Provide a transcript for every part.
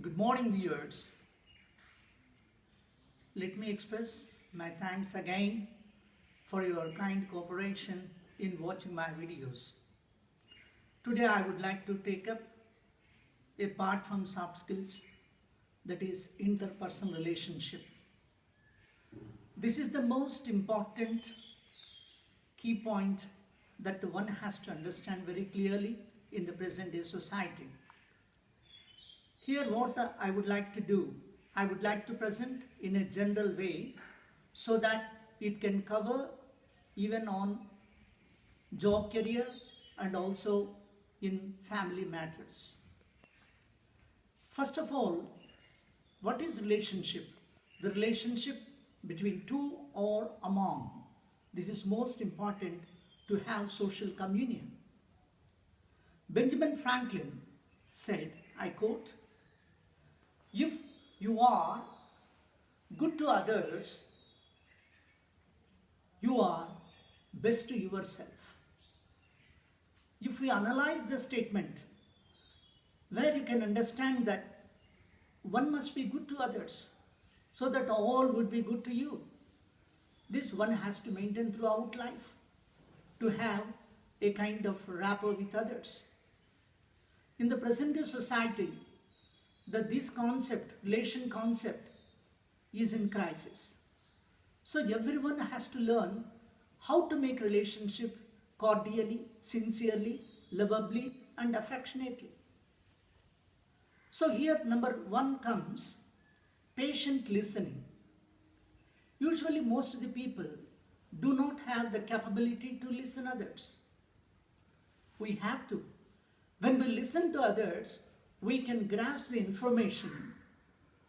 Good morning, viewers. Let me express my thanks again for your kind cooperation in watching my videos. Today, I would like to take up a part from soft skills, that is interpersonal relationship. This is the most important key point that one has to understand very clearly in the present day society. Here what I would like to do, I would like to present in a general way so that it can cover even on job career and also in family matters. First of all, what is relationship? The relationship between two or among. This is most important to have social communion. Benjamin Franklin said, I quote, "If you are good to others, you are best to yourself." If we analyze the statement, where you can understand that one must be good to others so that all would be good to you. This one has to maintain throughout life to have a kind of rapport with others. In the present day society, this concept, relation concept, is in crisis. So everyone has to learn how to make relationship cordially, sincerely, lovably and affectionately. So here number one comes patient listening. Usually most of the people do not have the capability to listen others. We have to. When we listen to others, we can grasp the information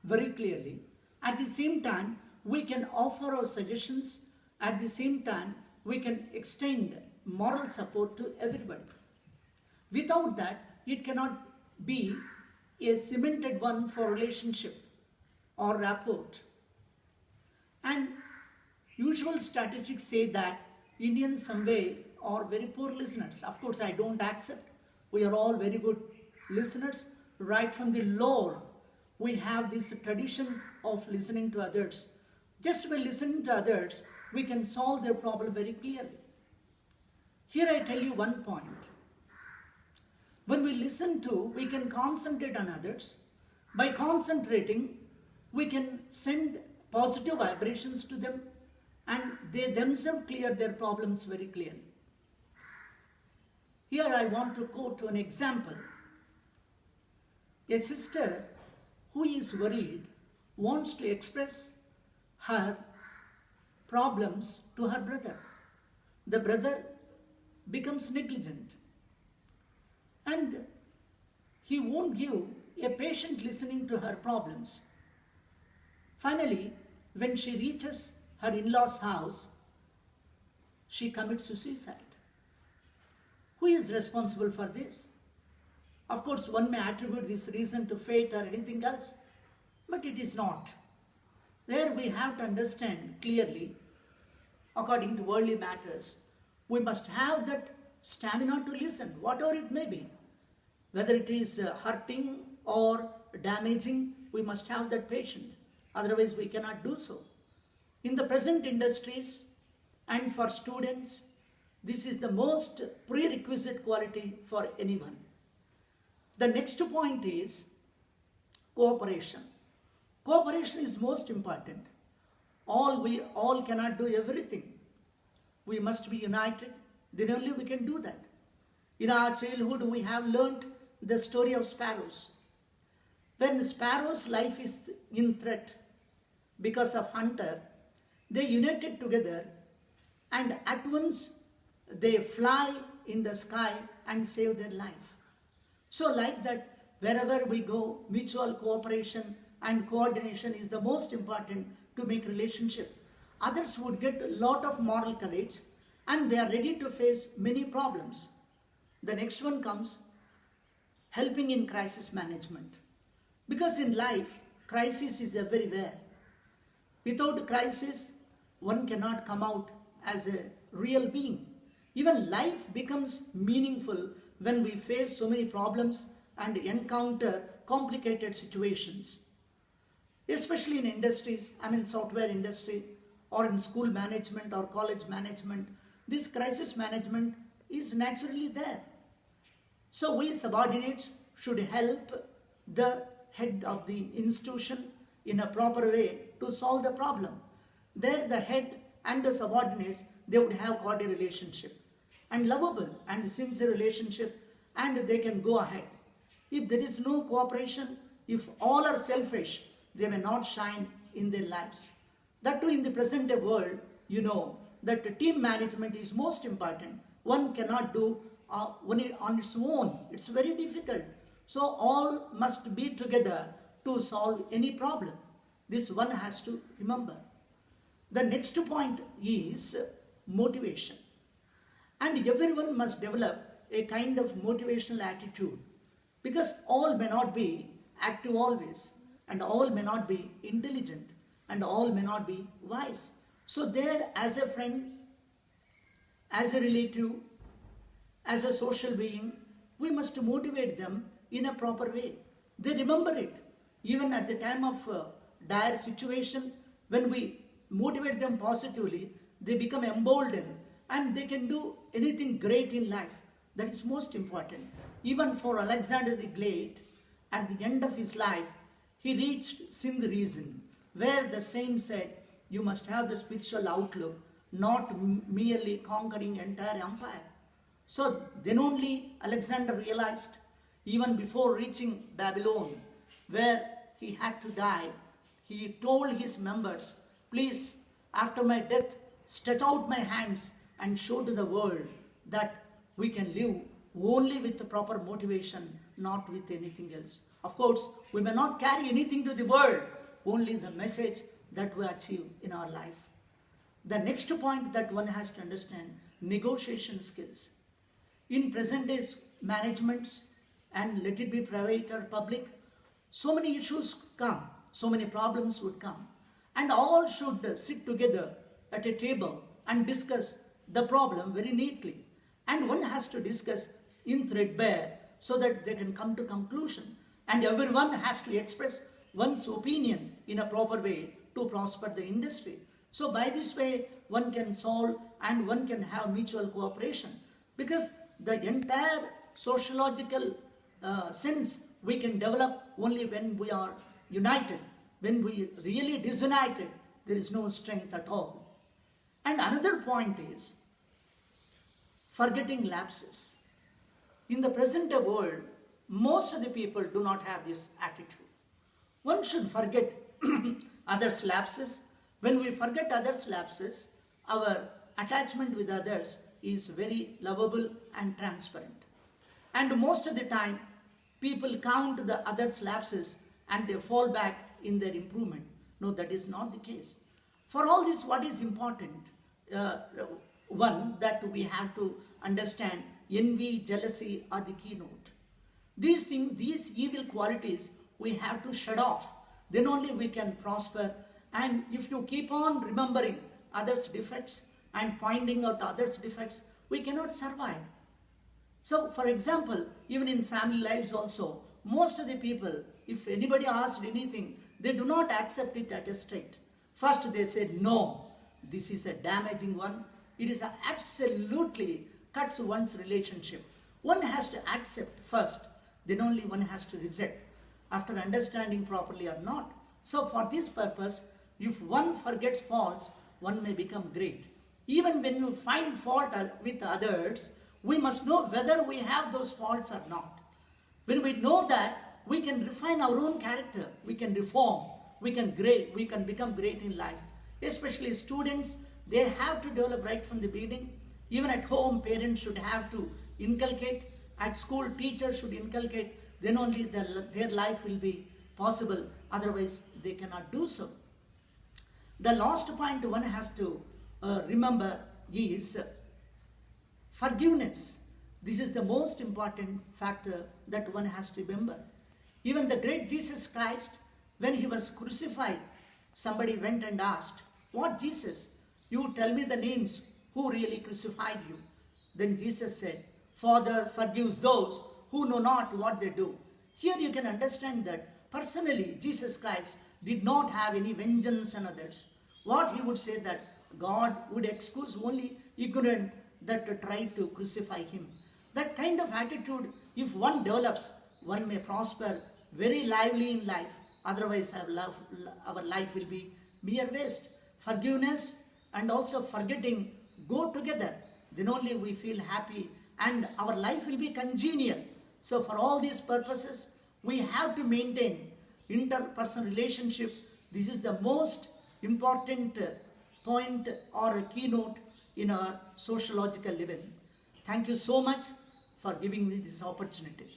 very clearly. At the same time, we can offer our suggestions. At the same time, we can extend moral support to everybody. Without that, it cannot be a cemented one for relationship or rapport. And usual statistics say that Indians some way are very poor listeners. Of course, I don't accept. We are all very good listeners. Right from the lore, we have this tradition of listening to others. Just by listening to others, we can solve their problem very clearly. Here I tell you one point. When we listen to, we can concentrate on others. By concentrating, we can send positive vibrations to them and they themselves clear their problems very clearly. Here I want to quote an example. A sister who is worried wants to express her problems to her brother. The brother becomes negligent and he won't give a patient listening to her problems. Finally, when she reaches her in-laws' house, she commits suicide. Who is responsible for this? Of course, one may attribute this reason to fate or anything else, but it is not. There we have to understand clearly, according to worldly matters, we must have that stamina to listen, whatever it may be. Whether it is hurting or damaging, we must have that patience. Otherwise, we cannot do so. In the present industries and for students, this is the most prerequisite quality for anyone. The next point is cooperation. Cooperation is most important. We all cannot do everything. We must be united, then only we can do that. In our childhood, we have learnt the story of sparrows. When the sparrow's life is in threat because of hunter, they united together and at once they fly in the sky and save their life. So like that, wherever we go, mutual cooperation and coordination is the most important to make relationship. Others would get a lot of moral courage and they are ready to face many problems. The next one comes helping in crisis management. Because in life, crisis is everywhere. Without crisis, one cannot come out as a real being. Even life becomes meaningful when we face so many problems and encounter complicated situations, especially in industries, software industry or in school management or college management. This crisis management is naturally there. So we subordinates should help the head of the institution in a proper way to solve the problem. There the head and the subordinates, they would have cordial relationship and lovable and sincere relationship, and they can go ahead. If there is no cooperation, if all are selfish, they may not shine in their lives. That too, in the present day world, you know that team management is most important. One cannot do on its own. It's very difficult. So all must be together to solve any problem. This one has to remember. The next point is motivation. And everyone must develop a kind of motivational attitude, because all may not be active always, and all may not be intelligent, and all may not be wise. So there, as a friend, as a relative, as a social being, we must motivate them in a proper way. They remember it. Even at the time of dire situation, when we motivate them positively, they become emboldened and they can do anything great in life. That is most important. Even for Alexander the Great, at the end of his life, he reached Sindh region, where the saint said, you must have the spiritual outlook, not merely conquering entire empire. So then only Alexander realized, even before reaching Babylon, where he had to die, he told his members, please, after my death, stretch out my hands and show to the world that we can live only with the proper motivation, not with anything else. Of course, we may not carry anything to the world, only the message that we achieve in our life. The next point that one has to understand, negotiation skills. In present days managements, and let it be private or public, so many issues come, so many problems would come, and all should sit together at a table and discuss the problem very neatly. And one has to discuss in threadbare so that they can come to conclusion, and everyone has to express one's opinion in a proper way to prosper the industry. So by this way, one can solve and one can have mutual cooperation, because the entire sociological sense we can develop only when we are united. When we really disunited, there is no strength at all. And another point is forgetting lapses. In the present day world, most of the people do not have this attitude. One should forget others' lapses. When we forget others' lapses, our attachment with others is very lovable and transparent. And most of the time, people count the others' lapses and they fall back in their improvement. No, that is not the case. For all this, what is important? One, that we have to understand, envy, jealousy are the keynote. These things, these evil qualities, we have to shut off. Then only we can prosper. And if you keep on remembering others' defects and pointing out others' defects, we cannot survive. So, for example, even in family lives also, most of the people, if anybody asked anything, they do not accept it at a straight. First they said, no, this is a damaging one. It is absolutely cuts one's relationship. One has to accept first, then only one has to reject, after understanding properly or not. So for this purpose, if one forgets faults, one may become great. Even when you find fault with others, we must know whether we have those faults or not. When we know that, we can refine our own character, we can reform, we can become great in life. Especially students, they have to develop right from the beginning. Even at home, parents should have to inculcate. At school, teachers should inculcate. Then only their life will be possible. Otherwise, they cannot do so. The last point one has to remember is forgiveness. This is the most important factor that one has to remember. Even the great Jesus Christ, when he was crucified, somebody went and asked, what Jesus? You tell me the names who really crucified you. Then Jesus said, Father forgives those who know not what they do. Here you can understand that personally Jesus Christ did not have any vengeance on others. What he would say that God would excuse only ignorant that tried to crucify him. That kind of attitude, if one develops, one may prosper very lively in life. Otherwise, our life will be mere waste. Forgiveness and also forgetting go together. Then only we feel happy and our life will be congenial. So for all these purposes, we have to maintain interpersonal relationship. This is the most important point or a keynote in our sociological living. Thank you so much for giving me this opportunity.